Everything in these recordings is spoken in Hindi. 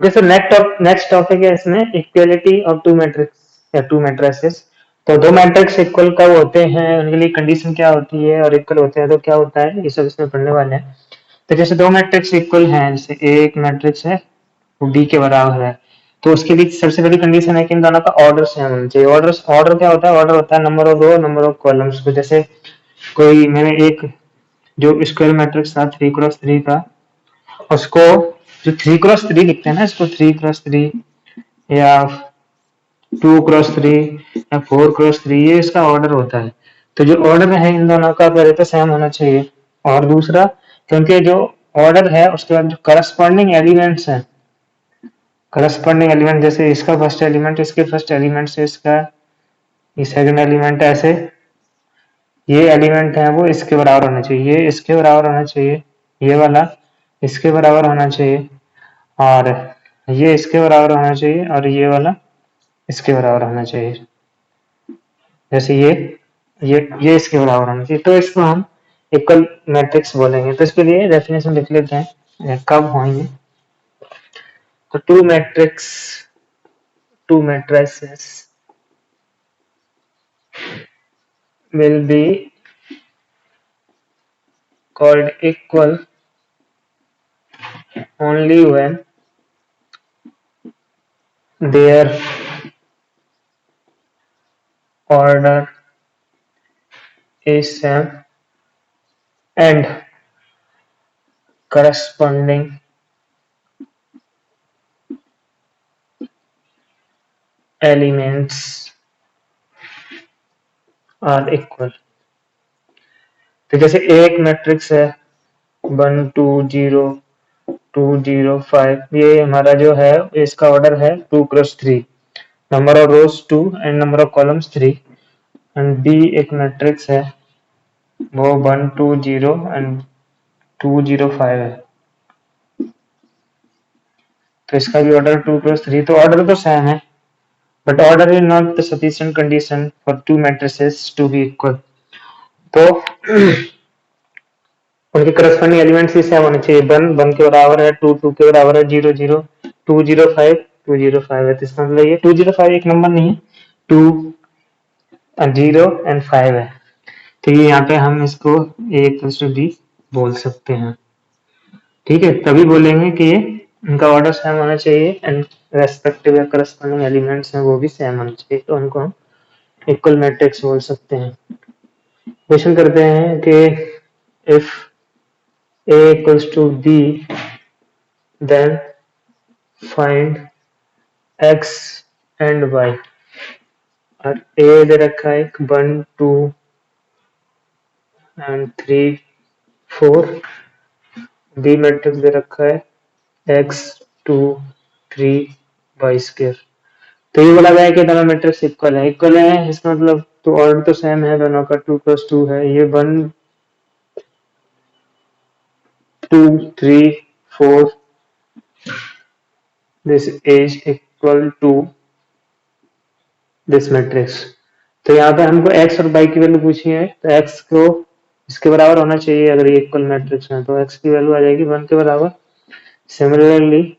जैसे नेक्स्ट टॉपिक है इसमें इक्वलिटी ऑफ टू मैट्रिक्स या टू मैट्रिसेस। तो दो मैट्रिक्स इक्वल कब होते हैं, उनके लिए कंडीशन क्या होती है, और इक्वल होते हैं तो क्या होता है, ये सब इसमें पढ़ने वाले हैं। तो जैसे दो मैट्रिक्स इक्वल हैं, जैसे एक मैट्रिक्स है वो डी के बराबर है, तो उसके बीच सबसे पहली कंडीशन है कि इन दोनों का ऑर्डर सेम होना चाहिए। ऑर्डर क्या होता है, ऑर्डर होता है number of row number of columns को। जैसे कोई मैंने एक जो स्क्वायर मैट्रिक्स था 3x3 का, उसको जो 3x3 लिखते हैं ना, इसको 3x3 या 2x3 या 4x3, ये इसका ऑर्डर होता है। तो जो ऑर्डर है इन दोनों का पहले तो सेम होना चाहिए। और दूसरा, क्योंकि जो ऑर्डर है उसके बाद जो करस्पॉन्डिंग एलिमेंट्स हैं, करस्पॉन्डिंग एलिमेंट जैसे इसका फर्स्ट एलिमेंट इसके फर्स्ट एलिमेंट से इसका ये सेकंड एलिमेंट, ऐसे ये एलिमेंट है वो इसके बराबर होना चाहिए, ये इसके बराबर होना चाहिए, ये वाला इसके बराबर होना चाहिए, और ये इसके बराबर होना चाहिए, और ये वाला इसके बराबर होना चाहिए। जैसे ये इसके बराबर होना चाहिए, तो इसको हम इक्वल मैट्रिक्स बोलेंगे। तो इसके लिए डेफिनेशन लिख लेते हैं कब होंगे। तो to matrices will be called equal only when their order is same and corresponding elements are equal। तो जैसे एक मैट्रिक्स है 1 2 0 2 0 5, ये हमारा जो है इसका ऑर्डर है 2x3, number of rows 2 and number of columns 3। And B एक मैट्रिक्स है वो 1 2 0 एंड 2 0 5 है, तो इसका भी ऑर्डर 2x3। तो ऑर्डर तो सेम है, but order is not the sufficient condition for two matrices to be equal। तो उनके करस्पॉन्डिंग एलिमेंट्स ही सेम होने चाहिए। 1 के बराबर है, 2 के बराबर है, 0 0 2 0 5 2 0 5 है। तो इसका मतलब ये 2 0 5 एक नंबर नहीं है, 2 0 और 5 है। तो ये यहाँ पे हम इसको a = b बोल सकते हैं। ठीक है, तभी बोलेंगे कि ये इनका ऑर्डर सेम होना चाहिए एंड रेस्पेक्टिव या करस्पॉन्डिंग एलिमेंट्स हैं वो भी सेम होना चाहिए, तो उनको हम इक्वल मैट्रिक्स बोल सकते हैं। क्वेश्चन करते हैं कि if a = b then find x and y। और a दे रखा है 1 2 एंड 3 4, b मैट्रिक्स दे रखा है x 2 3 y²। तो ये बोला गया है कि दोनों मैट्रिक्स इक्वल है, इसका मतलब तो ऑर्डर तो सेम है दोनों का, 2 + 2 है, ये 1 2 3 4, this is equal to this matrix. तो यहाँ पे हमको x और y की वैल्यू पूछी है, तो x को इसके बराबर होना चाहिए, अगर ये इक्वल मैट्रिक्स है तो x की वैल्यू आ जाएगी 1 के बराबर। Similarly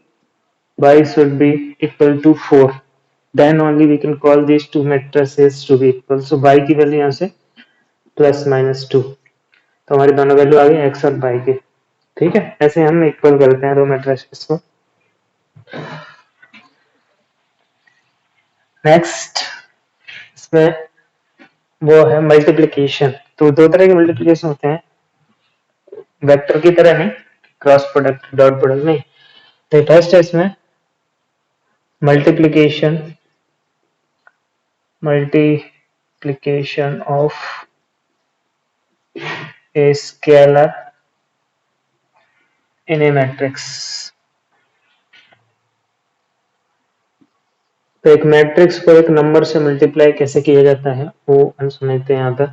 y should be equal to 4, then only we can call these two matrices to be equal। so y की वैल्यू यहाँ से +-2, तो हमारी दोनों वैल्यू आ गई x और y की। ठीक है, ऐसे हम इक्वल करते हैं दो मैट्रिसेस को। नेक्स्ट इसमें वो है मल्टीप्लिकेशन। तो दो तरह के मल्टीप्लिकेशन होते हैं, वेक्टर की तरह नहीं, क्रॉस प्रोडक्ट डॉट प्रोडक्ट नहीं। तो फर्स्ट है इसमें multiplication of a scalar in A matrix. तो एक मैट्रिक्स को एक नंबर से मल्टीप्लाई कैसे किया जाता है वो हम समझते हैं यहाँ पर।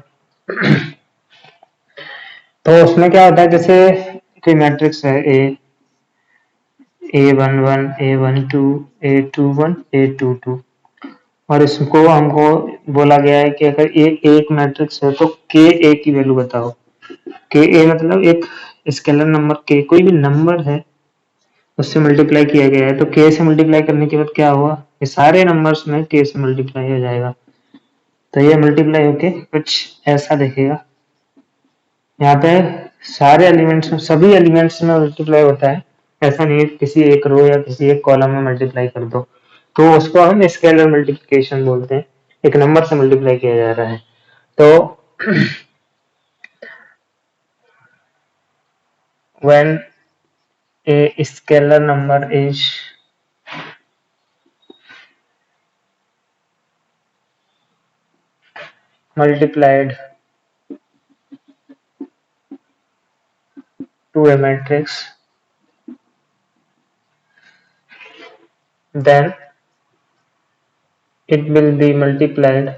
तो उसमें क्या होता है, जैसे कोई मैट्रिक्स है A11 A12 A21 A22, और इसको हमको बोला गया है कि अगर एक मैट्रिक्स है तो के ए की वैल्यू बताओ। के ए मतलब एक स्केलर नंबर के, कोई भी नंबर है उससे मल्टीप्लाई किया गया है, तो k से मल्टीप्लाई करने के बाद क्या हुआ, ये सारे नंबर्स में k से मल्टीप्लाई हो जाएगा, तो ये मल्टीप्लाई होके कुछ ऐसा दिखेगा। यहाँ पे सारे एलिमेंट्स में, सभी एलिमेंट्स में मल्टीप्लाई होता है, ऐसा नहीं है किसी एक रो या किसी एक कॉलम में मल्टीप्लाई कर दो, तो उसको हम स्केलर मल्टीप्लिकेशन बोलते हैं, एक नंबर से मल्टीप्लाई किया जा रहा है। तो when a scalar number is multiplied to a matrix, then it will be multiplied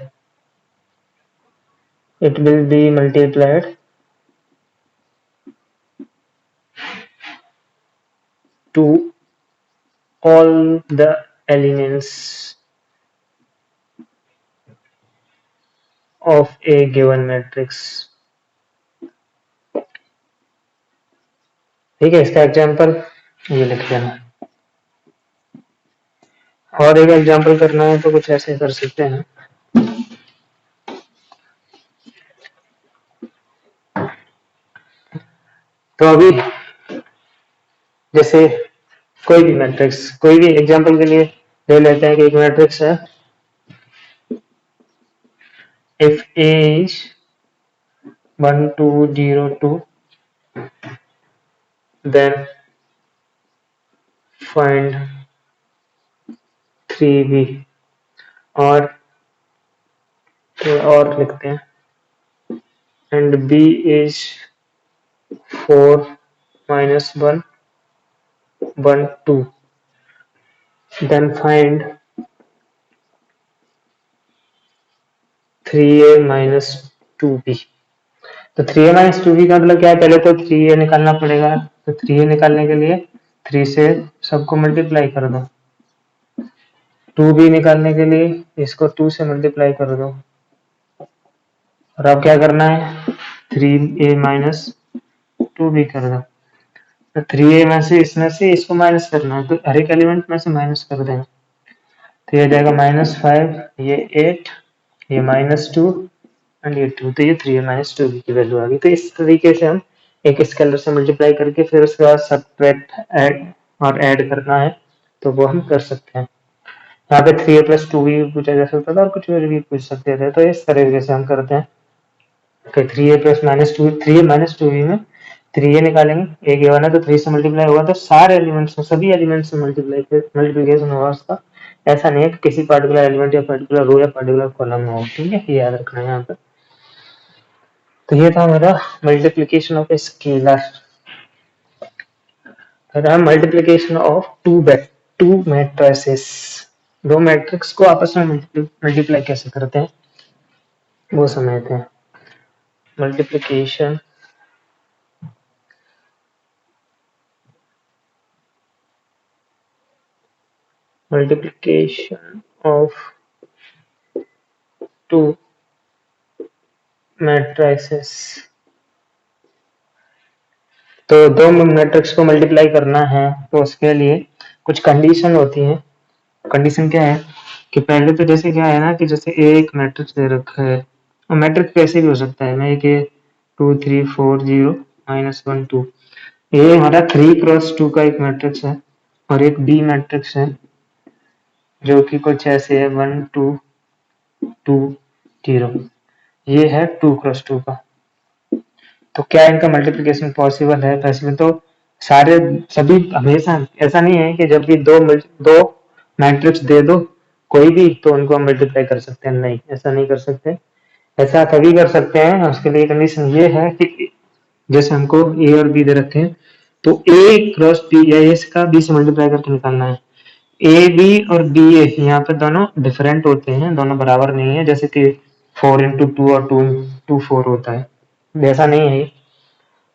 to all the elements of a given matrix। ठीक है, इसका एग्जांपल ये लिख लेना, और एक एग्जांपल करना है तो कुछ ऐसे कर सकते हैं। तो अभी जैसे कोई भी मैट्रिक्स, कोई भी एग्जांपल के लिए ले लेते हैं कि एक मैट्रिक्स है, if A is 1 2 0 2, then find 3B, और लिखते हैं and B is 4 minus 1 1 2, then find 3A minus 2B। तो 3A minus 2B का मतलब क्या है, पहले तो 3A निकालना पड़ेगा, तो 3A निकालने के लिए 3 से सबको मल्टीप्लाई कर दो, 2B निकालने के लिए इसको 2 से मल्टीप्लाई कर दो, और अब क्या करना है, 3A minus 2B कर दो, तो 3A में से इसमें से इसको माइनस करना है, तो हर एक एलिमेंट में से माइनस कर देना, तो ये जाएगा -5, ये 8, ये -2 एंड ये 2, तो ये 3A minus 2B की वैल्यू आ गई। तो इस तरीके से हम एक स्केलर से मल्टीप्लाई करके फिर उसके बाद सब्ट्रैक्ट ऐड करना है तो वो हम कर सकते हैं। यहाँ पे 3A plus 2B पूछा जा सकता था और कुछ और भी पूछ सकते थे, तो इस तरीके से हम करते हैं कि 3A plus minus 2B में 3A निकालेंगे, एक गिवन है तो 3 से मल्टीप्लाई होगा, तो सारे एलिमेंट्स में, सभी एलिमेंट्स में मल्टीप्लिकेशन होगा उसका, ऐसा नहीं है कि किसी पार्टिकुलर एलिमेंट या पार्टिकुलर रो या पार्टिकुलर कॉलम में हो। ठीक है, ये याद रखना है यहाँ पर। तो ये था मेरा multiplication of a scalar, multiplication of two matrices, दो मैट्रिक्स को आपस में मल्टीप्लाई कैसे करते हैं वो समझते हैं। मल्टीप्लिकेशन of two matrices, तो दो मैट्रिक्स को मल्टीप्लाई करना है तो उसके लिए कुछ कंडीशन होती है। कंडीशन क्या है कि पहले तो जैसे क्या है ना कि जैसे एक मैट्रिक्स दे रखा है, और मैट्रिक्स कैसे भी हो सकता है, मैं एक 2 3 4 0 -1 2, ये हमारा 3x2 का एक मैट्रिक्स है, और एक बी मैट्रिक्स है जो कि कुछ ऐसे है 1 2 2 0, ये है 2x2 का। तो क्या इनका मल्टीप्लिकेशन पॉसिबल है? पहले तो सभी हमेशा ऐसा नहीं है कि जब भी दो मैट्रिक्स दे दो कोई भी तो उनको हम मल्टीप्लाई कर सकते हैं, नहीं, ऐसा नहीं कर सकते। ऐसा तभी कर सकते हैं, उसके लिए कंडीशन ये है कि जैसे हमको ए और बी दे रखे हैं तो ए क्रॉस बी या ए का बी से मल्टीप्लाई करके निकालना है। ए बी और बी ए यहाँ पे दोनों डिफरेंट होते हैं, दोनों बराबर नहीं है, जैसे कि 4 into 2 और 2 into 4 होता है, वैसा नहीं है,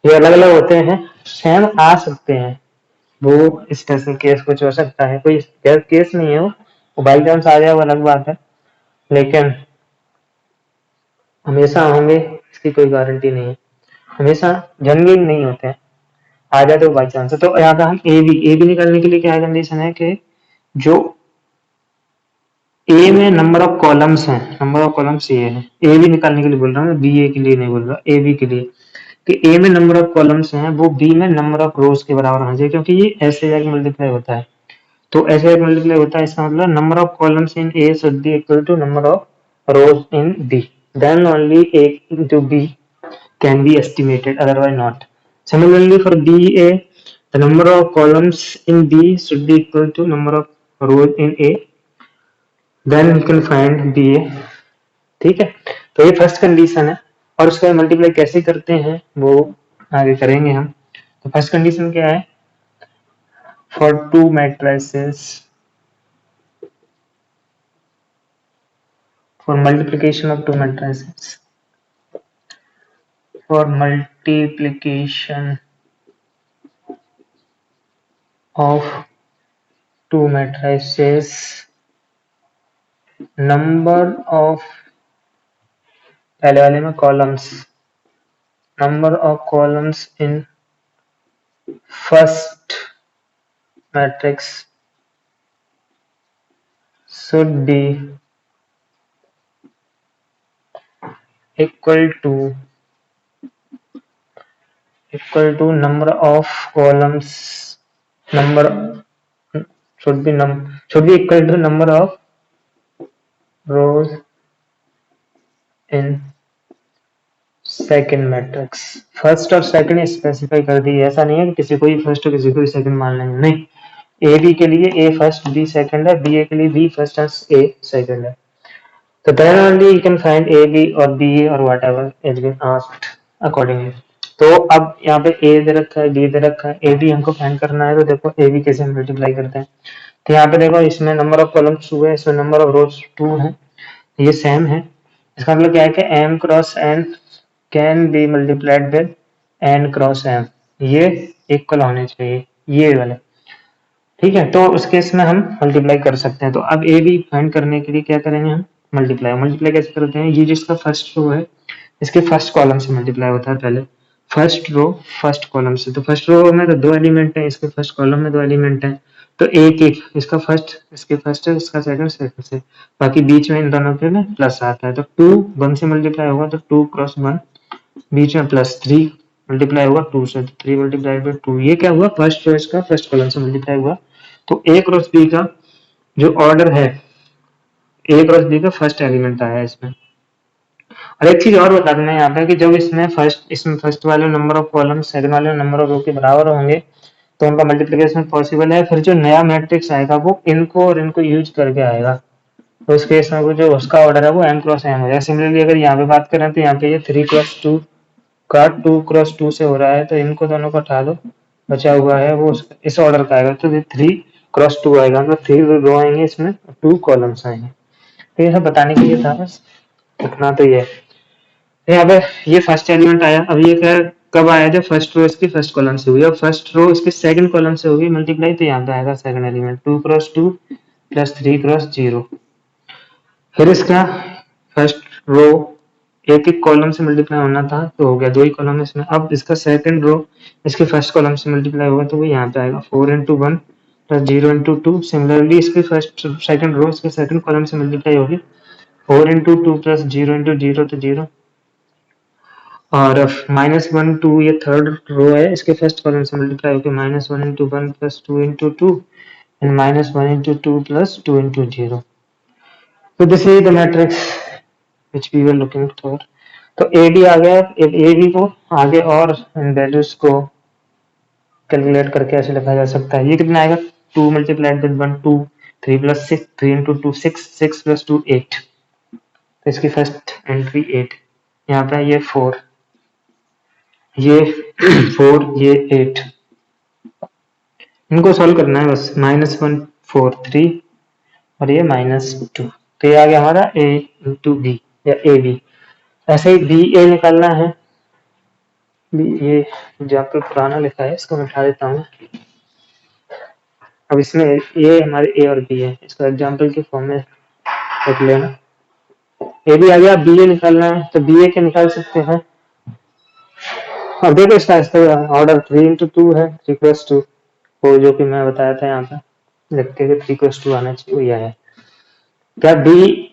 ये अलग अलग होते हैं। सेम आ सकते हैं, वो स्पेशल केस कुछ हो सकता है, कोई केस नहीं है, वो बाई चांस आ जाए वो अलग बात है, लेकिन हमेशा होंगे इसकी कोई गारंटी नहीं है, हमेशा जेन्युइन नहीं होते हैं। आ जाए तो बाई चांस। तो यहाँ पे हम ए बी निकालने के लिए क्या कंडीशन है कि जो ए में नंबर ऑफ कॉलम्स हैं, नंबर ऑफ कॉलम्स ये है, ए बी निकालने के लिए बोल रहा हूँ, बी ए के लिए नहीं बोल रहा, ए बी के लिए, कि ए में नंबर ऑफ कॉलम्स हैं वो बी में नंबर ऑफ रोज के बराबर होना चाहिए, क्योंकि ये ऐसे जाके मल्टीप्लाई होता है। तो ऐसे जाके मल्टीप्लाई होता है, इसका मतलब number of columns in A should be equal to number of rows in B. Then only A into B can be estimated, otherwise not. Similarly, for BA, the number of columns in B should be equal to number of rows in A. Then we can find BA. ठीक है, तो ये फर्स्ट कंडीशन है, और उसका मल्टीप्लाई कैसे करते हैं वो आगे करेंगे हम। तो फर्स्ट कंडीशन क्या है, for to matrices for multiplication of two matrices, for multiplication of two matrices, number of, पहले वाले में columns, number of columns in first matrix should be equal to number of columns, number should be equal to number of rows in second matrix. First और सेकंड स्पेसिफाई कर दी, ऐसा नहीं है कि किसी को ही फर्स्ट और किसी को ही सेकंड मान लेंगे, नहीं, ए बी के लिए ए फर्स्ट बी सेकंड है, बी ए के लिए बी फर्स्ट और ए सेकंड है। तो then only you can find A B और बी ए और whatever is been asked accordingly. तो अब यहाँ पे ए दे रखा है, बी दे रखा है, ए बी हमको फाइंड करना है, तो देखो ए बी कैसे मल्टीप्लाई करते हैं। तो यहाँ पे देखो इसमें नंबर ऑफ कॉलम्स 2 है, इसमें नंबर ऑफ रोज 2 है, ये सेम है। इसका मतलब क्या है कि m cross n can be multiplied with n cross m, ये इक्वल होने चाहिए ये वाले, ठीक है। तो उस केस में हम मल्टीप्लाई कर सकते हैं। तो अब ए बी फाइंड करने के लिए क्या करेंगे हम, मल्टीप्लाई कैसे करते हैं, ये जिसका फर्स्ट रो है इसके फर्स्ट कॉलम से मल्टीप्लाई होता है, पहले फर्स्ट रो फर्स्ट कॉलम से। तो फर्स्ट रो में तो 2 एलिमेंट है, इसके फर्स्ट कॉलम में 2 एलिमेंट है, तो एक एक, इसका फर्स्ट इसके फर्स्ट है, इसका सेकंड सेकंड से, बाकी बीच में इन दोनों के में प्लस आता है। तो 2 1 से मल्टीप्लाई होगा तो 2 क्रॉस 1, बीच में प्लस 3 मल्टीप्लाई होगा 2 से, तो 3 मल्टीप्लाई बाय 2, ये क्या हुआ, फर्स्ट रो इसका फर्स्ट कॉलम से मल्टीप्लाई हुआ। तो ए क्रॉस बी का जो ऑर्डर है, ए क्रॉस बी का फर्स्ट एलिमेंट आया है इसमें। और एक चीज और बता देना यहाँ पे कि जब इसमें फर्स्ट वाले नंबर ऑफ कॉलम सेकंड वाले नंबर ऑफ रो के बराबर होंगे तो उनका मल्टीप्लिकेशन पॉसिबल है। फिर जो नया मैट्रिक्स आएगा वो इनको और इनको यूज करके आएगा, तो उस केस में वो जो उसका ऑर्डर है वो m क्रॉस m हो जाएगा। सिमिलरली अगर यहाँ पे बात करें तो यहाँ पे ये 3 क्रॉस 2 का 2 क्रॉस 2 से हो रहा है, तो इनको दोनों को हटा दो, बचा हुआ है वो इस ऑर्डर का आएगा, तो ये 3 क्रॉस 2 आएगा, मतलब 3 रो आएंगे इसमें, 2 कॉलम्स आएंगे। तो ये सब बताने के लिए था बस, इतना तो ये है। यहाँ पे ये फर्स्ट एलिमेंट आया, अब ये क्या कब आया, जब फर्स्ट रो इसकी फर्स्ट कॉलम से हुई, अब फर्स्ट रो इसके सेकंड कॉलम से होगी मल्टीप्लाई, तो यहाँ पे आएगा second element 2 cross 2 plus 3 cross 0। फिर इसका फर्स्ट रो एक एक कॉलम से मल्टीप्लाई होना था तो हो गया, 2 ही कॉलम है इसमें। अब इसका सेकंड रो इसके फर्स्ट कॉलम से मल्टीप्लाई होगा तो वो यहाँ पे आएगा 4 इंटू 1 प्लस 0 इंटू 2। सिमिलरली इसकी फर्स्ट सेकंड रो इसके सेकंड कॉलम से मल्टीप्लाई होगी 4 इंटू 2 प्लस 0 इंटू 0 तो 0, और -1 2 ये थर्ड रो है, इसके फर्स्ट कॉलम से मल्टीप्लाई होकर -1 इंटू 1 प्लस 2 इंटू 2 एंड -1 इंटू 2 प्लस 2 इंटू 0। तो this is the matrix which we were looking for. तो ए डी आ गया, ए डी को आगे और इन वैल्यूज को कैलकुलेट करके ऐसे लिखा जा सकता है। ये कितना आएगा, 2 multiplied with 1 2, 3 plus 6 3 into 2 6, 6 plus 2 8, तो इसकी फर्स्ट एंट्री 8, यहाँ पे ये 4, ये 4 ये 8, इनको सॉल्व करना है बस, -1 4 3 और ये -2, तो ये आ गया हमारा a इंटू बी या ए बी। ऐसे ही बी ए निकालना है, बी ये एग्जाम्पल पुराना लिखा है इसको मिटा देता हूँ। अब इसमें ये हमारे ए और बी है, इसको एग्जाम्पल के फॉर्म में रख लेना। ए बी आ गया, बी ए निकालना है, तो बी ए के निकाल सकते हैं अब देखो इसका ऑर्डर 3 into 2 है, 3 + 2, वो जो कि मैं बताया था यहाँ पे लिख के 3 + 2 आना चाहिए, वही आया। क्या बी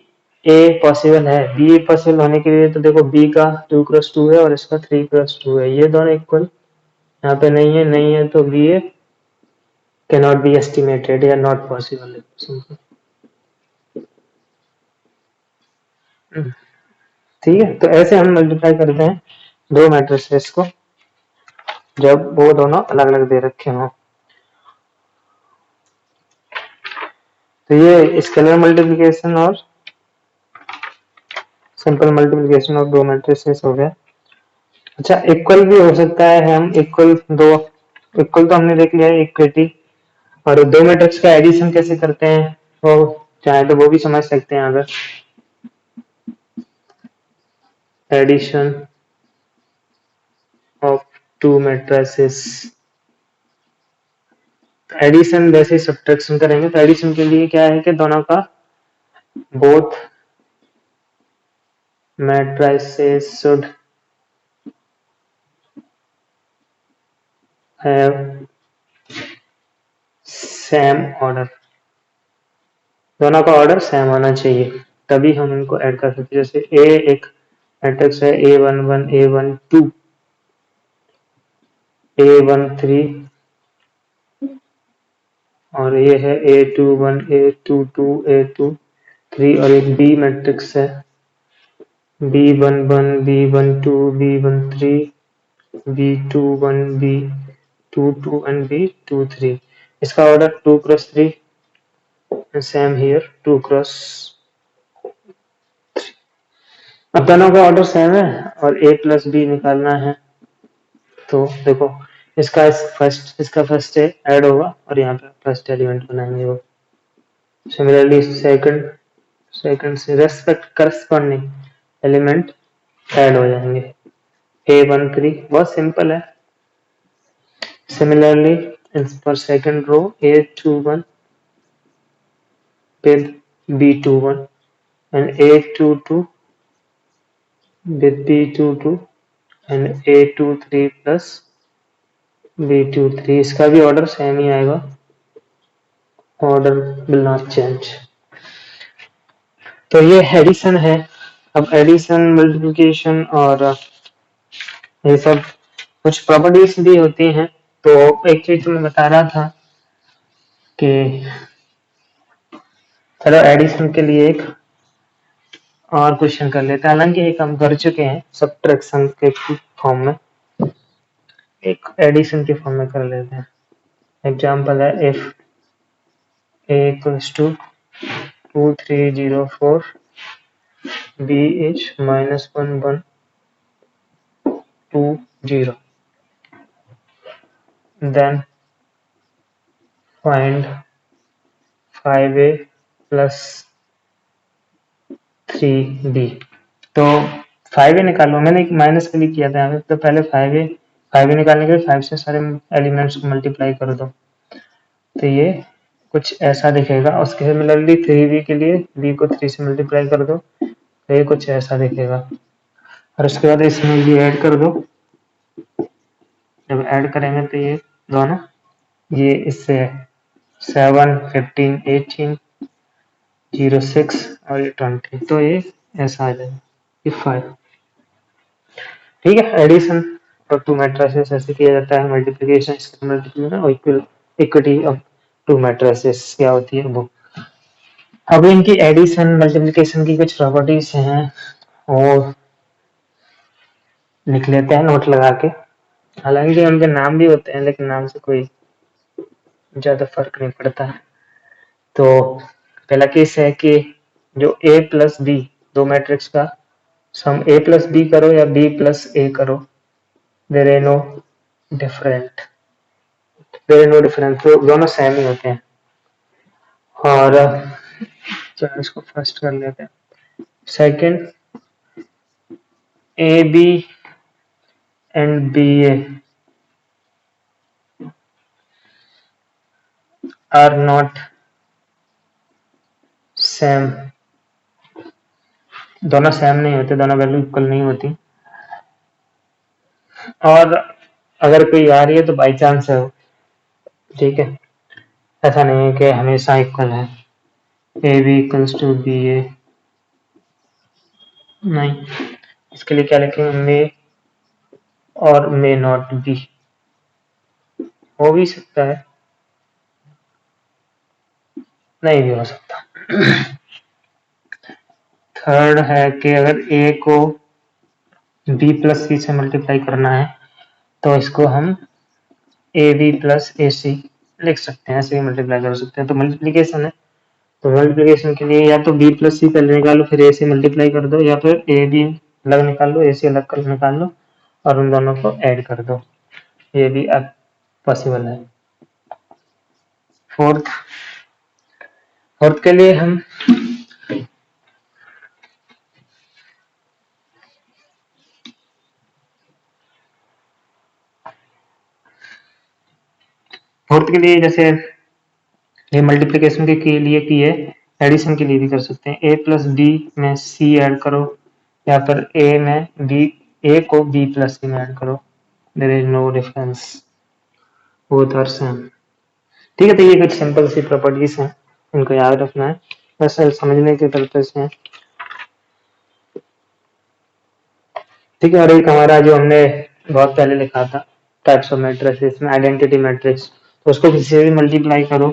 ए पॉसिबल है? बी ए पॉसिबल होने के लिए तो देखो बी का 2 + 2 है और इसका 3 + 2 है, ये दोनों इक्वल यहाँ पे नहीं है, नहीं है तो B A cannot be estimated या नॉट पॉसिबल है, सिंपल। ठीक है, तो ऐसे हम मल्टीप्लाई करते हैं दो मैट्रिसेस को जब वो दोनों अलग अलग दे रखे हों। तो ये स्केलर मल्टीप्लिकेशन और सिंपल मल्टीप्लिकेशन ऑफ दो मैट्रिसेस हो गया। अच्छा, इक्वल भी हो सकता है, हम इक्वल दो, इक्वल तो हमने देख लिया है इक्विटी, और दो मैट्रिक्स का एडिशन कैसे करते हैं वो चाहे तो वो भी समझ सकते हैं। अगर addition of two matrices, addition वैसे सब्ट्रैक्शन करेंगे, तो एडिशन के लिए क्या है कि दोनों का both matrices should have same order, दोनों का ऑर्डर सेम होना चाहिए, तभी हम इनको ऐड कर सकते हैं। जैसे ए एक मैट्रिक्स है A11 A12 A13 और ये है A21 A22 A23, और एक बी मैट्रिक्स है B11 B12 B13 B21 B22 and B23। इसका ऑर्डर 2 × 3, सेम हियर 2 × अब दोनों का ऑर्डर सेम है और A + B निकालना है, तो देखो इसका फर्स्ट ऐड होगा और यहाँ पे फर्स्ट एलिमेंट बनाएंगे वो। सिमिलरली सेकंड से रेस्पेक्ट करस्पॉन्डिंग एलिमेंट ऐड हो जाएंगे। A13 बहुत सिंपल है। Similarly for second row A21 with B21 and A22 with B22 and A23 plus B23, इसका भी ऑर्डर सेम ही आएगा, ऑर्डर विल नॉट चेंज। तो ये एडिशन है। अब एडिशन मल्टीप्लिकेशन और ये सब कुछ प्रॉपर्टीज भी होती हैं। तो एक चीज मैं बता रहा था कि चलो एडिशन के लिए एक और क्वेश्चन कर लेते हैं, हालांकि एक हम कर चुके हैं सब्ट्रैक्शन के फॉर्म में, एक एडिशन के फॉर्म में कर लेते हैं। एग्जांपल है if a equals to 2304 b is -1120, then find 5a plus 3b। तो 5a निकालो, मैंने एक माइनस के लिए किया था यहाँ पे, तो पहले 5a निकालने के लिए 5 से सारे एलिमेंट्स को मल्टीप्लाई कर दो, तो ये कुछ ऐसा दिखेगा। उसके सिमिलरली 3b के लिए b को 3 से मल्टीप्लाई कर दो, तो ये कुछ ऐसा दिखेगा। और उसके बाद इसमें ये ऐड कर दो, जब ऐड करेंगे तो ये दोनों, ये इससे 7 15 18 06 और ये 20, तो ये ऐसा आ जाएगा, ये 5। ठीक है, एडिशन और टू मैट्रिसेस ऐसे किया जाता है, मल्टीप्लिकेशन और इक्विटी ऑफ टू मैट्रिसेस क्या होती है वो। अब इनकी एडिशन मल्टीप्लिकेशन की कुछ प्रॉपर्टीज हैं, और लिख लेते हैं नोट लगा के। हालांकि उनके नाम भी होते हैं, लेकिन नाम से कोई ज्यादा फर्क नहीं पड़ता है। तो पहला केस है कि जो a + b दो मैट्रिक्स का सम a + b करो या b + a करो, देयर इज नो डिफरेंस, तो दोनों सेम ही होते हैं। और चलो इसको फर्स्ट कर लेते हैं। Second, A B and B A are not same, दोनों सेम नहीं होते, दोनों वैल्यू इक्वल नहीं होती। और अगर कोई आ रही है तो बाई चांस है वो, ठीक है, ऐसा नहीं है कि हमेशा इक्वल है, A B equals to B A, नहीं, इसके लिए क्या लिखेंगे, मे और मे नॉट बी, हो भी सकता है, नहीं भी हो सकता। थर्ड है कि अगर ए को बी प्लस सी से मल्टीप्लाई करना है तो इसको हम ए बी प्लस ए सी लिख सकते हैं, ऐसे ही मल्टीप्लाई कर सकते हैं, तो मल्टीप्लीकेशन है, तो मल्टीप्लिकेशन के लिए या तो बी प्लस सी पहले निकालो फिर ए से मल्टीप्लाई कर दो, या फिर ए बी अलग निकाल लो, ए सी अलग कर निकाल लो और उन दोनों को ऐड कर दो, ये भी अब पॉसिबल है। फोर्थ फोर्थ के लिए हम फोर्थ के लिए जैसे ये मल्टीप्लिकेशन के लिए की है, एडिशन के लिए भी कर सकते हैं, ए प्लस बी में सी ऐड करो या फिर ए में बी, ए को बी प्लस सी में ऐड करो, there is no difference, both are same, ठीक है। तो ये कुछ सिंपल सी प्रॉपर्टीज हैं, इनको याद रखना है, बस समझने के पर्पज से, ठीक है। और एक हमारा जो हमने बहुत पहले लिखा था टाइप्स ऑफ मैट्रिक्स, इसमें आइडेंटिटी मैट्रिक्स, तो उसको किसी से भी मल्टीप्लाई करो,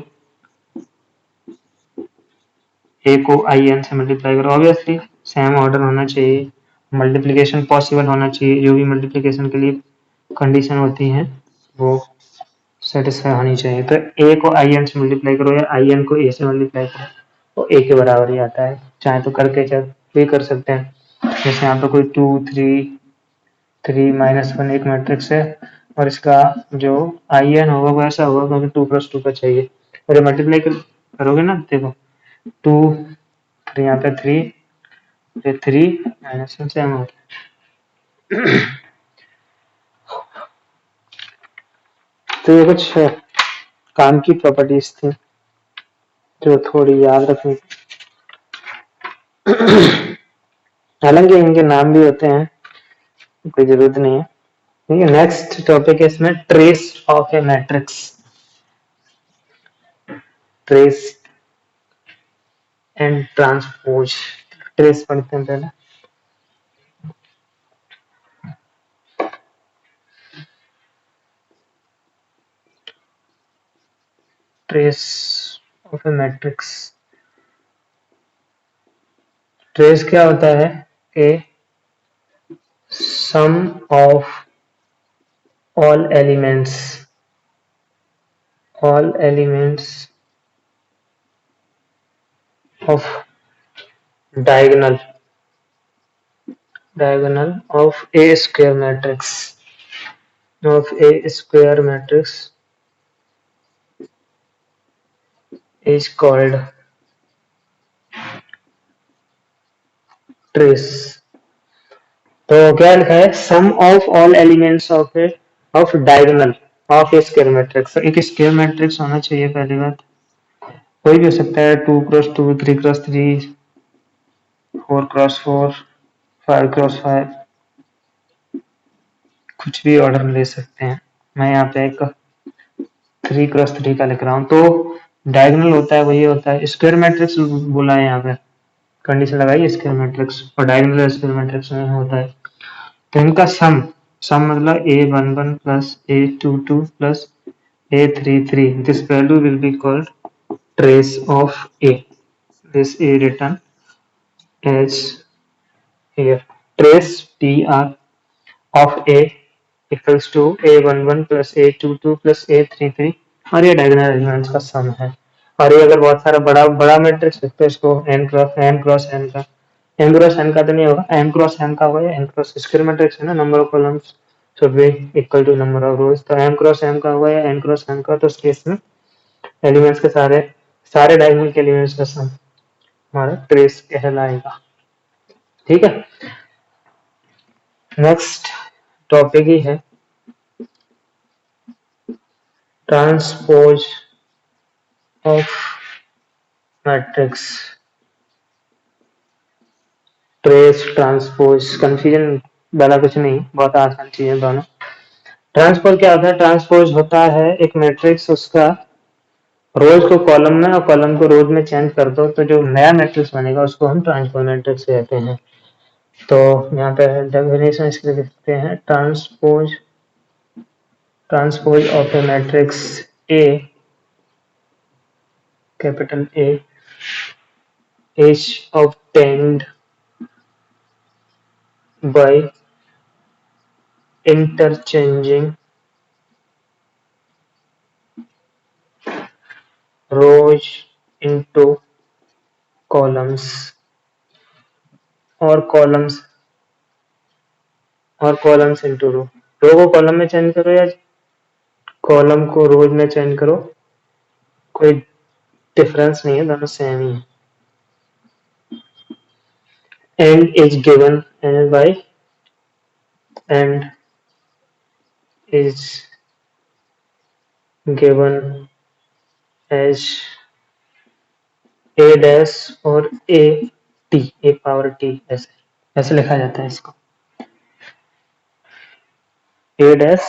ए को आई एन से मल्टीप्लाई करो, ऑब्वियसली सेम ऑर्डर होना चाहिए, मल्टीप्लिकेशन पॉसिबल होना चाहिए, जो भी मल्टीप्लिकेशन के लिए कंडीशन होती हैं वो सेटिस्फाई होनी चाहिए। तो ए को आई एन से मल्टीप्लाई करो या आई एन को ए से मल्टीप्लाई करो, तो ए के बराबर ही आता है, चाहे तो करके चाहे भी कर सकते हैं, जैसे यहाँ पे कोई 2 3 3 -1 एक मैट्रिक्स है और इसका जो आई एन होगा वो ऐसा होगा क्योंकि 2 + 2 का चाहिए, और ये मल्टीप्लाई करोगे ना, देखो 2 फिर यहाँ पे 3 फिर 3 -1 सेम हो गया। तो ये कुछ काम की प्रॉपर्टीज थी जो थोड़ी याद रखनी, हालांकि इनके नाम भी होते हैं, कोई जरूरत नहीं है, ठीक है। नेक्स्ट टॉपिक है इसमें trace of A matrix, trace and transpose, trace पढ़ते हैं पहले, trace of A matrix, trace क्या होता है कि सम of all elements of diagonal of a square matrix is called trace। तो क्या लिखा है, sum of all elements of diagonal of a square matrix, एक स्क्वायर मैट्रिक्स होना चाहिए पहली बात, कोई भी हो सकता है, 2 × 2 3 × 3 4 × 4 5 × 5, कुछ भी ऑर्डर ले सकते हैं, मैं यहाँ पे एक 3 × 3 का लिख रहा हूँ। तो डायगोनल होता है वही होता है, स्क्वायर मैट्रिक्स बोला है यहाँ पे, कंडीशन लगाई स्क्वायर मैट्रिक्स, और डायगोनल स्क्वायर मैट्रिक्स में होता है, तो इनका सम मतलब A11 + A22 + A33, this value will be called trace of A, this A written as here, trace TR of A equals to A11 + A22 + A33, और ये डायगोनल एलिमेंट्स का सम है। और ये अगर बहुत सारा बड़ा बड़ा मैट्रिक्स है तो इसको n × n का, n × n का तो नहीं होगा, n × n का होगा, या n × स्क्वायर मैट्रिक्स है ना, number of columns should be equal to number of rows, तो m × n का होगा या n × n का, तो इस केस में एलिमेंट्स के सारे डायगोनल के एलिमेंट्स का सम हमारा ट्रेस कहलाएगा, ठीक है। नेक्स्ट टॉपिक ही है transpose of matrix, trace transpose, confusion वाला कुछ नहीं, बहुत आसान चीज है दोनों, ट्रांसपोज क्या होता है? ट्रांसपोज होता है एक मैट्रिक्स, उसका रोज को कॉलम में और कॉलम को रोज में चेंज कर दो तो जो नया मैट्रिक्स बनेगा उसको हम ट्रांसपोज मैट्रिक्स कहते हैं। तो यहाँ पे डेफिनेशन इसके लिख सकते हैं, transpose of A matrix A, capital A, is obtained by interchanging rows into columns और कॉलम्स इंटू रो को कॉलम में चेंज करो या कॉलम को रोज में चेंज करो, कोई डिफरेंस नहीं है, दोनों सेम ही है। And is given and by and is given as A dash और A T, A power T, ऐसे ऐसे लिखा जाता है इसको, ए डैश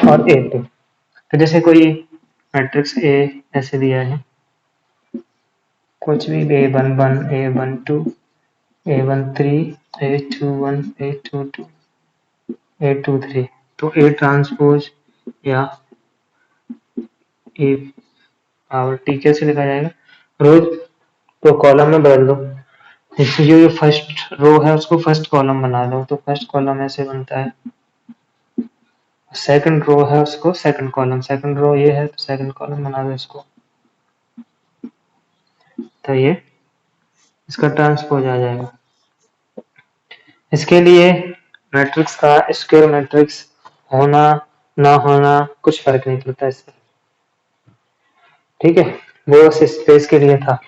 और ए टी। तो जैसे कोई मैट्रिक्स ए ऐसे दिया है, कुछ भी A11 A12 A13 A21 A22 A23, तो ए ट्रांसपोज या ए पावर टी कैसे लिखा जाएगा? रोज तो कॉलम में बदल दो, जैसे जो फर्स्ट रो है उसको फर्स्ट कॉलम बना दो, तो फर्स्ट कॉलम ऐसे बनता है, सेकंड रो है उसको सेकंड कॉलम, सेकंड रो ये है तो सेकंड कॉलम बना दो इसको, तो ये इसका ट्रांसपोज आ जाएगा। इसके लिए मैट्रिक्स का स्क्वायर मैट्रिक्स होना ना होना कुछ फर्क नहीं पड़ता इससे, ठीक है, वो बस स्पेस के लिए था।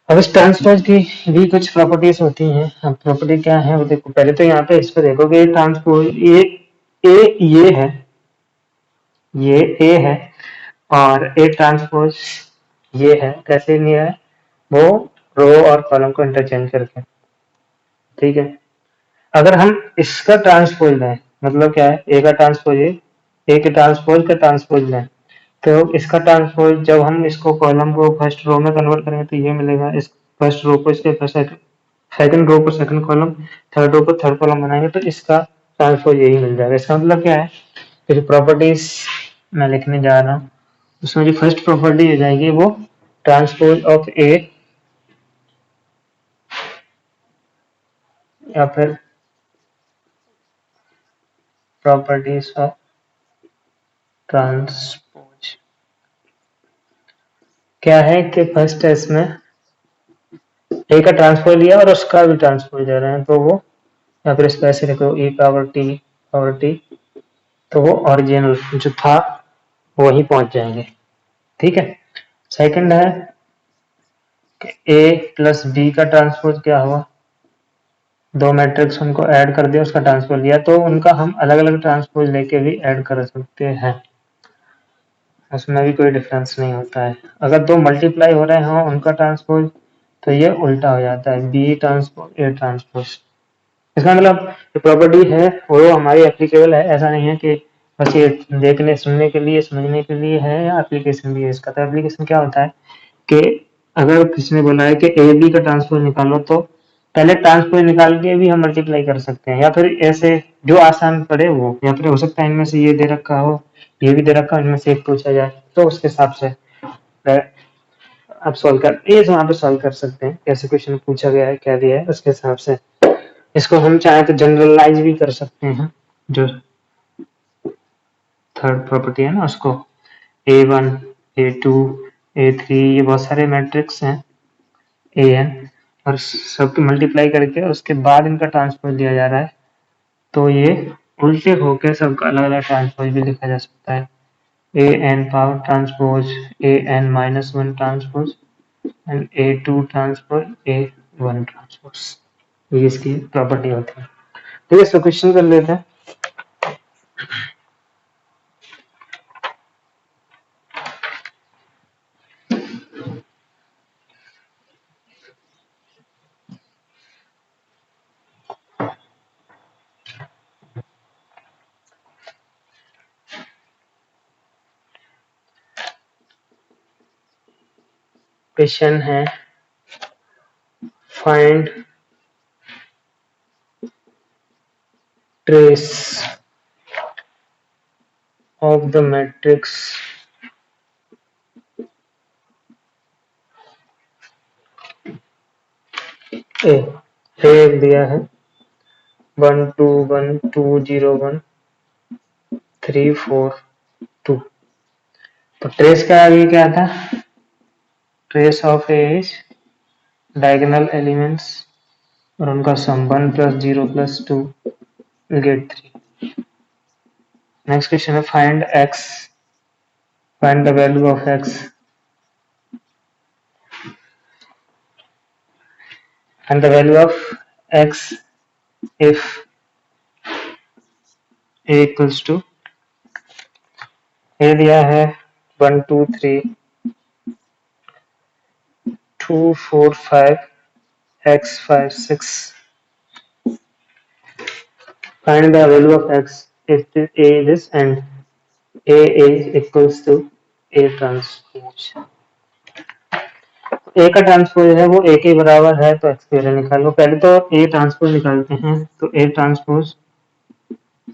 अब इस ट्रांसपोज की भी कुछ प्रॉपर्टीज होती हैं। अब प्रॉपर्टी क्या है वो देखो, पहले तो यहाँ पे इस पे देखो कि ट्रांसपोज ये है, ये ए है और ए ट्रांसपोज ये है, कैसे लिया है वो, रो और कॉलम को इंटरचेंज करके, ठीक है। अगर हम इसका ट्रांसपोज लें, मतलब क्या है, ए का ट्रांसपोज ए के ट्रांसपोज का ट्रांसपोज लें, तो इसका ट्रांसपोज जब हम इसको कॉलम को फर्स्ट रो में कन्वर्ट करेंगे तो ये मिलेगा, इस फर्स्ट रो को इसके सेकंड रो को सेकंड कॉलम, थर्ड रो को थर्ड कॉलम बनाएंगे तो इसका ट्रांसपोज यही मिल जाएगा। इसका मतलब क्या है, जो प्रॉपर्टीज मैं लिखने जा रहा हूँ उसमें जो फर्स्ट प्रॉपर्टी हो जाएगी वो ट्रांसपोज ऑफ ए, या फिर प्रॉपर्टीज ऑफ ट्रांसपोज। क्या है कि फर्स्ट है इसमें ए का ट्रांसपोज लिया और उसका भी ट्रांसपोज ले रहे हैं, तो वो या फिर इसको ऐसे लिखो ई पावर टी, तो वो ओरिजिनल जो था वही पहुंच जाएंगे, ठीक है। सेकंड है कि ए प्लस बी का ट्रांसपोज क्या हुआ, दो मैट्रिक्स उनको ऐड कर दिया, उसका ट्रांसपोज लिया, तो उनका हम अलग अलग ट्रांसपोज लेके भी ऐड कर सकते हैं, उसमें भी कोई डिफरेंस नहीं होता है। अगर दो मल्टीप्लाई हो रहे हो उनका ट्रांसपोज तो ये उल्टा हो जाता है, बी ट्रांसपोज ए ट्रांसपोज। इसका मतलब जो प्रॉपर्टी है वो हमारी एप्लीकेबल है, ऐसा नहीं है कि बस ये देखने सुनने के लिए समझने के लिए है, या एप्लीकेशन भी है इसका। तो एप्लीकेशन क्या होता है कि अगर किसी ने बोला है कि ए बी का ट्रांसपोज निकालो, तो पहले ट्रांसपोज निकाल के भी हम मल्टीप्लाई कर सकते हैं, या फिर ऐसे जो आसान पड़े वो, या फिर हो सकता है इनमें से ये दे रखा हो, ये भी दे रखा हो, इनमें से एक पूछा जाए तो उसके हिसाब से आप सॉल्व कर ये वहाँ पे सॉल्व कर सकते हैं, कैसे क्वेश्चन पूछा गया है क्या दिया है उसके हिसाब से। इसको हम चाहे तो जनरलाइज भी कर सकते हैं, जो थर्ड प्रॉपर्टी है ना उसको, A1 A2 A3 ये बहुत सारे मैट्रिक्स हैं an, और सबकी मल्टीप्लाई करके उसके बाद इनका ट्रांसपोज दिया जा रहा है, तो ये उल्टे होकर सबका अलग अलग ट्रांसपोज भी लिखा जा सकता है, an power transpose, an minus one transpose and A2 transpose A1 transpose, ये इसकी प्रॉपर्टी होती है। ठीक है, इसको क्वेश्चन कर लेते हैं। क्वेश्चन है find trace of the matrix A दिया है 1 2 1 2 0 1 3 4 2। तो ट्रेस का आगे क्या था? Trace of A is diagonal elements और उनका सम 1 + 0 + 2 गेट 3। नेक्स्ट क्वेश्चन है find x, find the value of x and the value of x if a equals to a दिया है 1 2 3 2 4 5 x 5 6। find the value of x if a is this and a is equals to a transpose. a का ट्रांसपोज है वो a के बराबर है तो x की वैल्यू निकालो। पहले तो a ट्रांसपोज निकालते हैं तो a ट्रांसपोज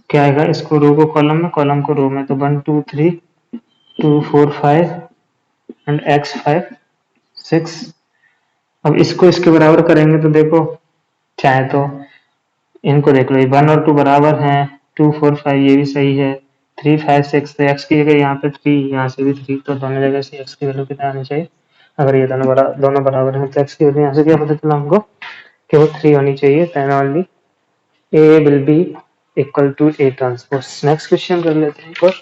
क्या आएगा? इसको रो को कॉलम में, कॉलम को रो में। तो 1 2 3 2 4 5 एंड x 5 6। अब इसको इसके बराबर करेंगे तो देखो, चाहे तो इनको देख लो, 1 और 2 बराबर हैं, 2 4 5 ये भी सही है, 3 5 6 तो x की जगह यहाँ पे 3, यहाँ से भी 3, तो दोनों जगह से x की वैल्यू कितना आनी चाहिए? अगर ये दोनों बराबर हैं तो x की वैल्यू यहाँ से क्या पता चला हमको कि वो 3 होनी चाहिए। Then only a will be equal to a transpose. Next question कर लेते हैं। और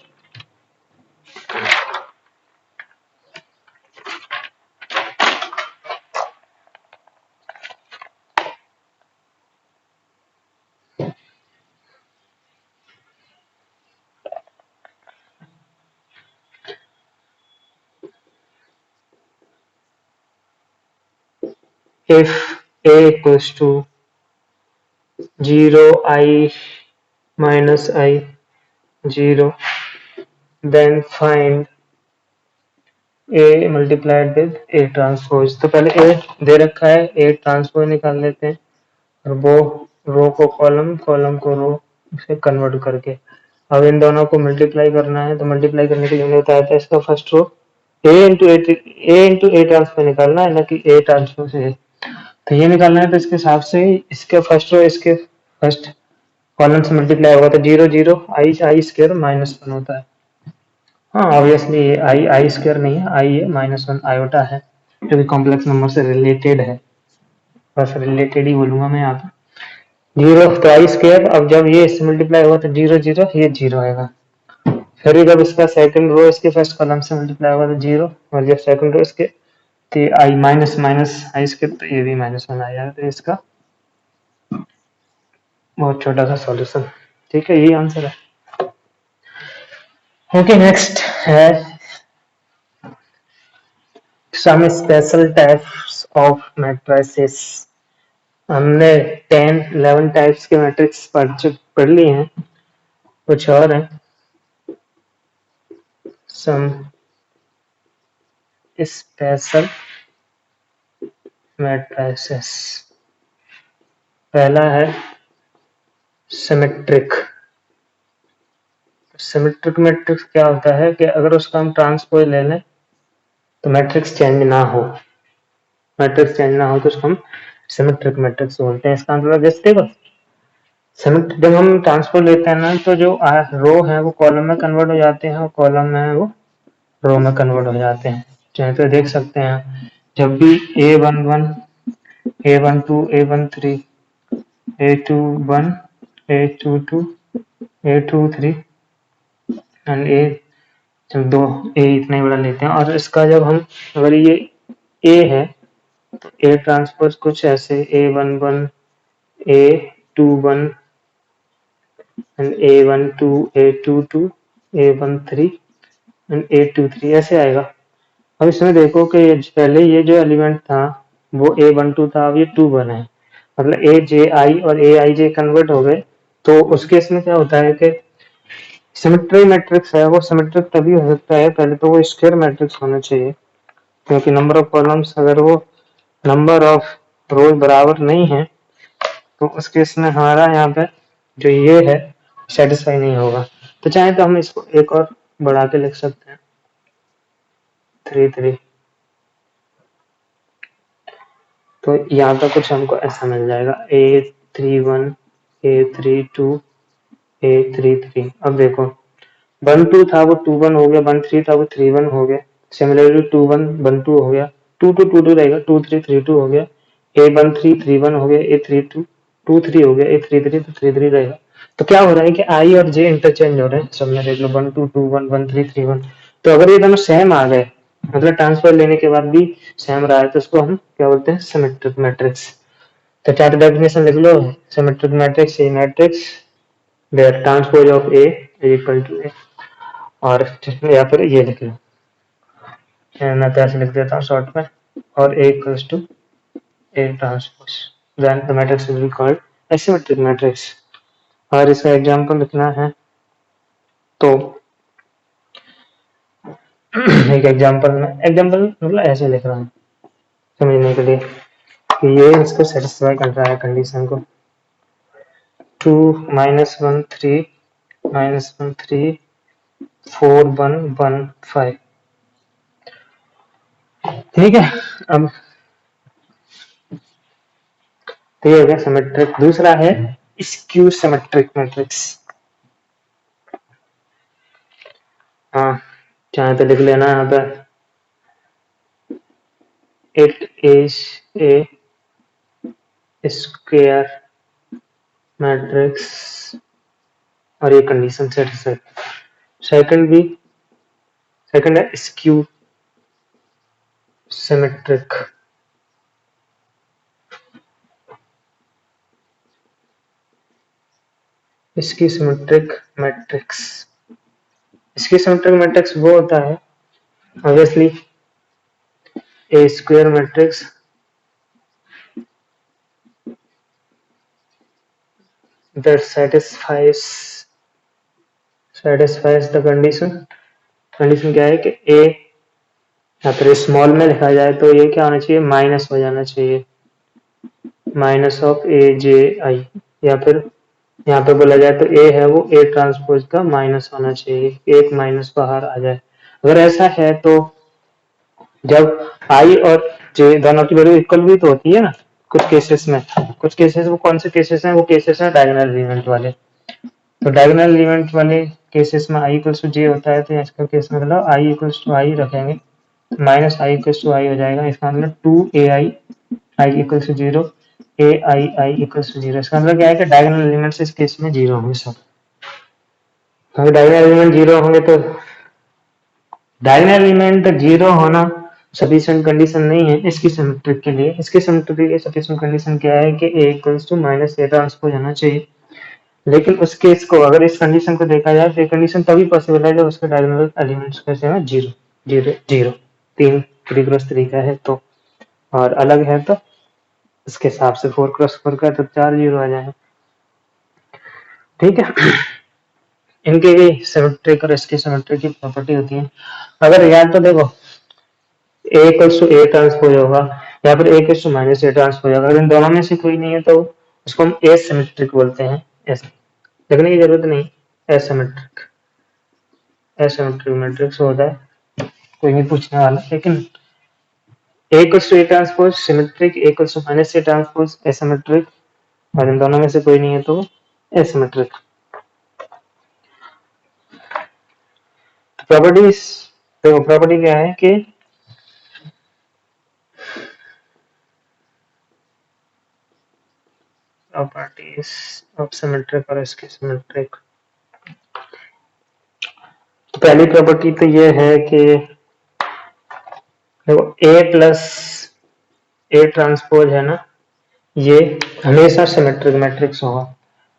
if a equals to 0 I minus I 0 then find a multiplied with a transpose. तो पहले a दे रखा है, a ट्रांसपोज निकाल लेते हैं और वो रो को कॉलम, कॉलम को रो से कन्वर्ट करके अब इन दोनों को मल्टीप्लाई करना है। तो मल्टीप्लाई करने के लिए हमने बताया था इसका first row a into A transpose निकालना है, ना कि a ट्रांसपोज a। तो ये निकालना है तो इसके हिसाब से इसके फर्स्ट रो इसके फर्स्ट कॉलम से मल्टीप्लाई होगा तो 0 0 आई स्क्वायर -1 होता है। हाँ ऑब्वियसली ये आई स्क्वायर नहीं है, आई है -1 आयोटा है जो कि कॉम्प्लेक्स नंबर से रिलेटेड है, बस रिलेटेड ही बोलूंगा मैं यहाँ पे। 0 तो आई स्क्वायर, अब जब ये इससे मल्टीप्लाई होगा तो 0 0 ये 0 आएगा। फिर जब इसका सेकंड रो इसके फर्स्ट कॉलम से मल्टीप्लाई होगा तो 0, और जब सेकंड रो इसके तो आई माइनस आई स्क्वायर तो ये भी -1 आ जाएगा। तो इसका बहुत छोटा सा सॉल्यूशन, ठीक है, यही आंसर है। ओके नेक्स्ट है some special types of matrices. हमने 10 11 टाइप्स के मैट्रिक्स पढ़ लिए हैं, कुछ और है सम स्पेशल मैट्रिसेस। पहला है सिमेट्रिक। सिमेट्रिक मैट्रिक्स क्या होता है कि अगर उसका हम ट्रांसपोज ले लें तो मैट्रिक्स चेंज ना हो, मैट्रिक्स चेंज ना हो तो उसको हम सिमेट्रिक मैट्रिक्स बोलते हैं। इसका मतलब जैसे देखो, जब हम ट्रांसपोज लेते हैं ना तो जो रो है वो कॉलम में कन्वर्ट हो जाते हैं और कॉलम में है वो रो में कन्वर्ट हो जाते हैं। चाहे तो देख सकते हैं जब भी A11 A12 A13 A21 A22 A23 and A, जब दो A इतना ही बड़ा लेते हैं और इसका जब हम अगर ये A है तो A ट्रांसपोज कुछ ऐसे A11 A21 and A12 A22 A13 and A23 ऐसे आएगा। अब इसमें देखो कि पहले ये जो एलिमेंट था वो A12 था, अब ये 2 बना है, मतलब AJI और AIJ कन्वर्ट हो गए। तो उस केस में क्या होता है कि सिमेट्री मैट्रिक्स है वो सिमेट्रिक तभी हो सकता है, पहले तो वो स्क्वायर मैट्रिक्स होना चाहिए। क्योंकि नंबर ऑफ कॉलम्स अगर वो नंबर ऑफ रोज बराबर नहीं है तो उस केस में हमारा यहाँ पे जो ये है सेटिस्फाई नहीं होगा। तो चाहे तो हम इसको एक और बढ़ा के लिख सकते हैं 3 3। तो यहाँ पे कुछ हमको ऐसा मिल जाएगा A31 A32 A33। अब देखो 1 2 था वो 2 1 हो गया, 1 3 था वो 3 1 हो गया, सिमिलरली 2 1 1 2 हो गया, 2 2 रहेगा, 2 3 3 2 हो गया, A13 3 1 हो गया, A32 2 3 हो गया, A33 तो 3 3 रहेगा। तो क्या हो रहा है कि आई और जे इंटरचेंज हो रहे हैं, सब में देख लो 1 2 2 1 1 3 3 1। तो अगर ये दोनों सेम आ गए, मतलब ट्रांसफर लेने के बाद भी सेम रहा है, तो उसको हम क्या बोलते हैं, सिमेट्रिक मैट्रिक्स। तो चार्ट डेफिनेशन लिख लो, symmetric matrix a matrix where transpose of A equal to A. और या फिर ये लिख लो, मैं तो ऐसे लिख देता हूँ शॉर्ट में, और A equals to A transpose, then the matrix will be called asymmetric matrix. और इसका एग्जांपल लिखना है तो एक एग्जांपल मतलब ऐसे लिख रहा हूँ समझने के लिए कि ये इसको सेटिस्फाई कर रहा है कंडीशन को, 2 -1 3 -1 3 4 1 1 5। ठीक है, अब तो ये हो गया सिमेट्रिक। दूसरा है स्क्यू सिमेट्रिक मैट्रिक्स। हाँ, चाहे तो लिख लेना यहाँ पे, it is a square matrix और ये कंडीशन सेटिस्फाई। सेकंड है स्क्यू सिमेट्रिक। इसकी सिमेट्रिक मैट्रिक्स, इसकी सिमेट्रिक मैट्रिक्स वो होता है obviously A square matrix that satisfies the condition। Condition क्या है कि ए या फिर स्मॉल में लिखा जाए तो ये क्या होना चाहिए, माइनस हो जाना चाहिए, माइनस ऑफ ए जे आई। या फिर यहाँ पे बोला जाए तो ए है वो ए ट्रांसपोज का माइनस होना चाहिए, एक माइनस बाहर आ जाए। अगर ऐसा है तो जब आई और जे दोनों की वैल्यू इक्वल भी तो होती है ना कुछ केसेस में। कुछ केसेस, वो कौन से केसेस हैं, वो केसेस हैं डायगोनल एलिमेंट वाले। तो डायगोनल एलिमेंट वाले केसेस में आई इक्वल्स टू जे होता है, तो इसका केस में मतलब आई इक्वल्स टू आई रखेंगे, minus I equals to I हो जाएगा। इसका मतलब 2ai I equals to 0, ai equals to 0। इसका मतलब क्या है कि डायगोनल एलिमेंट्स इस केस में 0 होंगे सब। अगर डायगोनल एलिमेंट 0 होंगे तो डायगोनल एलिमेंट 0 होना सफिशिएंट कंडीशन नहीं है इसकी सिमेट्रिक के लिए। इसकी सिमेट्रिक के लिए सफिशिएंट कंडीशन क्या है कि a equals to minus A transpose होना चाहिए। लेकिन उस केस को, अगर इस कंडीशन को देखा जाए तो ये कंडीशन तभी पॉसिबल है जब उसके डायगोनल एलिमेंट्स कैसे हैं, 0 0 0, 3 का है तो, और अलग है तो इसके हिसाब से 4x4 का तो 4 0 आ जाए। ठीक है, इनके सिमेट्रिक और इसके सिमेट्रिक की प्रॉपर्टी होती है। अगर याद तो देखो a equals to A transpose होगा या फिर a equals to minus A transpose होगा, अगर इन दोनों में से कोई नहीं है तो उसको हम एसिमेट्रिक बोलते हैं। ऐसे लिखने की जरूरत नहीं, एसिमेट्रिक, एसिमेट्रिक मैट्रिक्स होता है, कोई नहीं पूछने वाला। लेकिन a equals to A transpose symmetric, a equals to minus A transpose asymmetric, और इन दोनों में से कोई नहीं है तो एसिमेट्रिक। प्रॉपर्टीज देखो, प्रॉपर्टी क्या है कि प्रॉपर्टीज ऑफ सिमेट्रिक और इसकी सिमेट्रिक। तो पहली प्रॉपर्टी तो ये है कि देखो a प्लस ए ट्रांसपोज है ना, ये हमेशा सिमेट्रिक मैट्रिक्स होगा।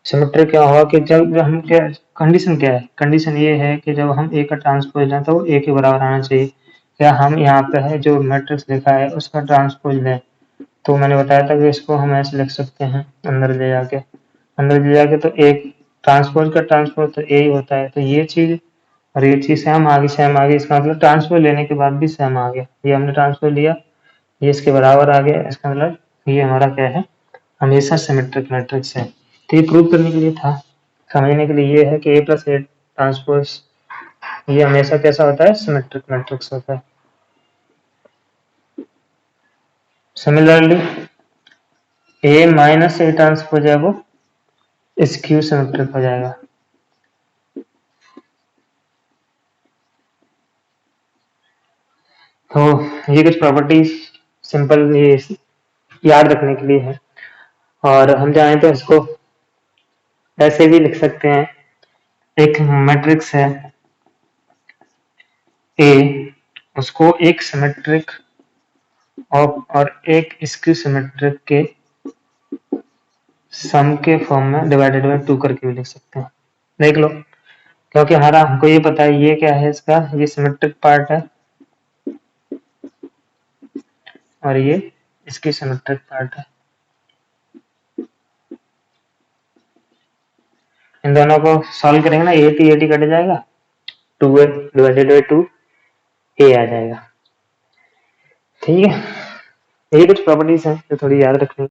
सिमेट्रिक क्या होगा कि जब हम क्या, कंडीशन क्या है, कंडीशन ये है कि जब हम ए का ट्रांसपोज लें तो वो ए के बराबर आना चाहिए। क्या हम यहाँ पे है जो मैट्रिक्स लिखा है उसका ट्रांसपोज लें, तो मैंने बताया था कि इसको हम ऐसे लिख सकते हैं, अंदर ले जाके तो एक ट्रांसपोज का ट्रांसपोज तो ए ही होता है। तो ये चीज और ये चीज सेम आ गई, इसका मतलब ट्रांसफर लेने के बाद भी सेम आ गया। ये हमने ट्रांसफर लिया, ये इसके बराबर आ गया, इसका मतलब ये हमारा क्या है, हमेशा सिमेट्रिक मैट्रिक्स है। तो ये प्रूव करने के लिए था, समझने के लिए ये है कि ए प्लस ए ट्रांसपोज ये हमेशा कैसा होता है, सिमेट्रिक मैट्रिक्स होता है। Similarly A minus A transpose है वो स्क्यू सिमेट्रिक हो जाएगा। तो ये कुछ प्रॉपर्टीज सिंपल ये याद रखने के लिए है, और हम चाहें तो इसको ऐसे भी लिख सकते हैं। एक मैट्रिक्स है ए, उसको एक सिमेट्रिक और एक स्क्यू सिमेट्रिक के सम के फॉर्म में डिवाइडेड बाय 2 करके भी लिख सकते हैं। देख लो, क्योंकि हमारा हमको ये पता है ये क्या है, इसका ये सिमेट्रिक पार्ट है और ये इसकी सिमेट्रिक पार्ट है। इन दोनों को सॉल्व करेंगे ना, ए टी कट जाएगा, 2a डिवाइडेड बाय 2 ए आ जाएगा। ठीक है, यही कुछ प्रॉपर्टीज हैं जो थोड़ी याद रखनी।